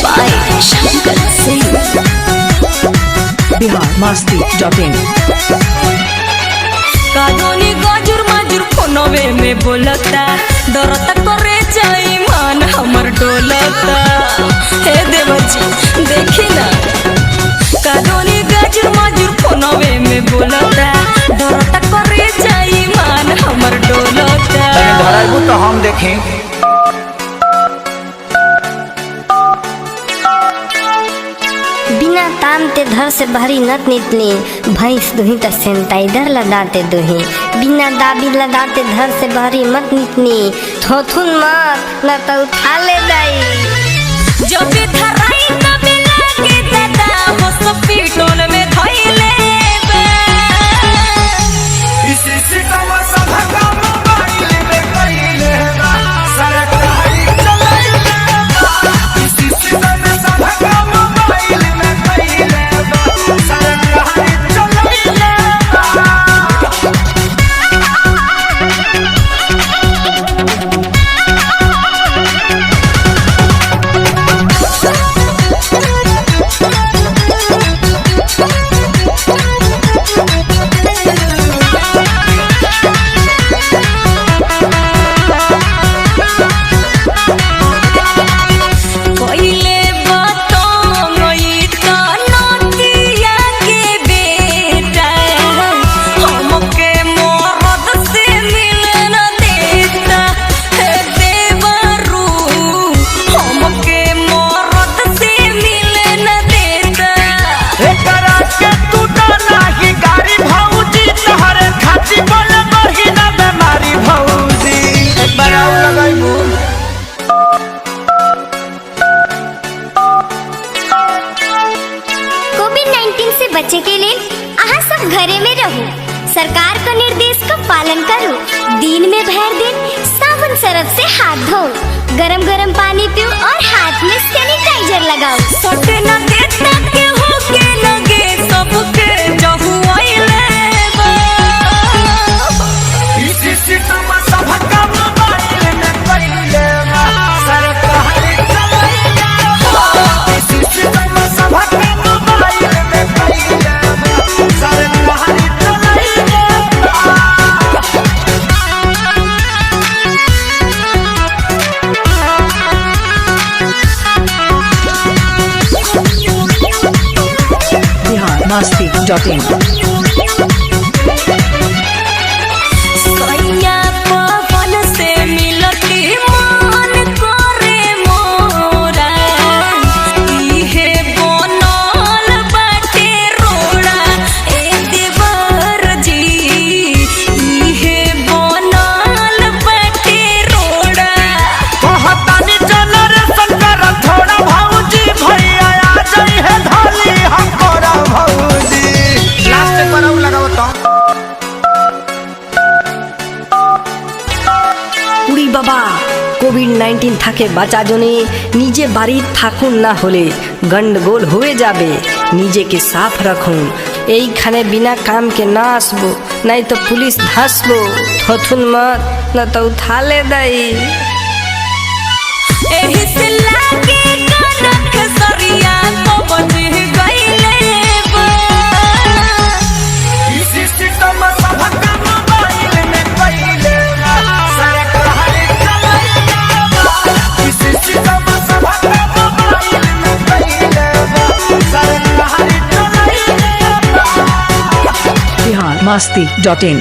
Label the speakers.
Speaker 1: by Shankar Singh.
Speaker 2: biharmasti.in.
Speaker 3: कानूनी गाजुर माजुर फोनवे में बोलता डरता करे जाई मान हमर डोलता। हे देवर जी देखी ना कानूनी गाजुर माजुर फोनवे में बोलता डरता करे जाई मान हमर डोलता।
Speaker 4: धराइबू तो हम देखें।
Speaker 5: बिना तामते धर से भरी नत नितली भैंस दुही त सैनिटाइजर लगाते दुही बिना दाबी लगाते धर से भरी मत नितनी थोथुन मत न तो उठा ले जाई
Speaker 3: जब भी धराई तब लागे दादा हॉस्पिटल में धइले बे।
Speaker 4: इसी सितम सब काम मोबाइल में कइले बा सरकारी चलाइले बा। इसी सितम सब काम मोबाइल में कइले बा सरकारी चलाइले बा।
Speaker 3: पहिले बताई त नदिया के बेटा हमके मरद से मिले न देता। हे देवरू हमके मरद से मिले न देता।
Speaker 4: एकरा के तू तो नाही गाड़ी भौजी तोहरे खाती बोल बही ना बेमारी भौजी एक बार आउ लगाइबू।
Speaker 5: कोविड-19 से बचे के लिए आहा सब घरे में रहो सरकार का निर्देश का पालन करो दिन में भर दिन साबुन सरफ से हाथ धो गरम गरम पानी पियो और हाथ में सैनिटाइजर लगाओ।
Speaker 3: सटे न देता के होके लगे सबके जहु आइले बा।
Speaker 4: इसी सितम सब काम मोबाइल में कइले बा सरकारी चलाइले बा। इसी सितम सब काम मोबाइल में कइले बा सरकारी चलाइले बा।
Speaker 2: biharmasti.in.
Speaker 3: सैया पवन से मिलती मन करे मोरा इहे बनल बाटे रोड़ा। ए देवर जी इहे बनल बाटे रोड़ा।
Speaker 4: कहतानी जनरेशन कर थोड़ा भौजी भैया आ जाई है धाली हमरा भौजी। लास्ट करौ लगाओ तो
Speaker 6: উড়ি বাবা কোভিড-19 থাকে বাঁচা জনে নিজে বাড়ির থাকুন না হলে গন্ডগোল হয়ে যাবে নিজেকে সাফ রাখুন এইখানে বিনা কামকে না আসবো নাই তো পুলিশ ধাসবো থথুন মত না তো উঠালে দেয়।
Speaker 3: एही से लागे कनक सरिया पवन गइले बा।
Speaker 4: इसी सितम सब काम मोबाइल में कइले बा सरकारी चलाइले बा। इसी सितम सब काम मोबाइल में कइले बा सरकारी चलाइले बा।
Speaker 2: biharmasti.in.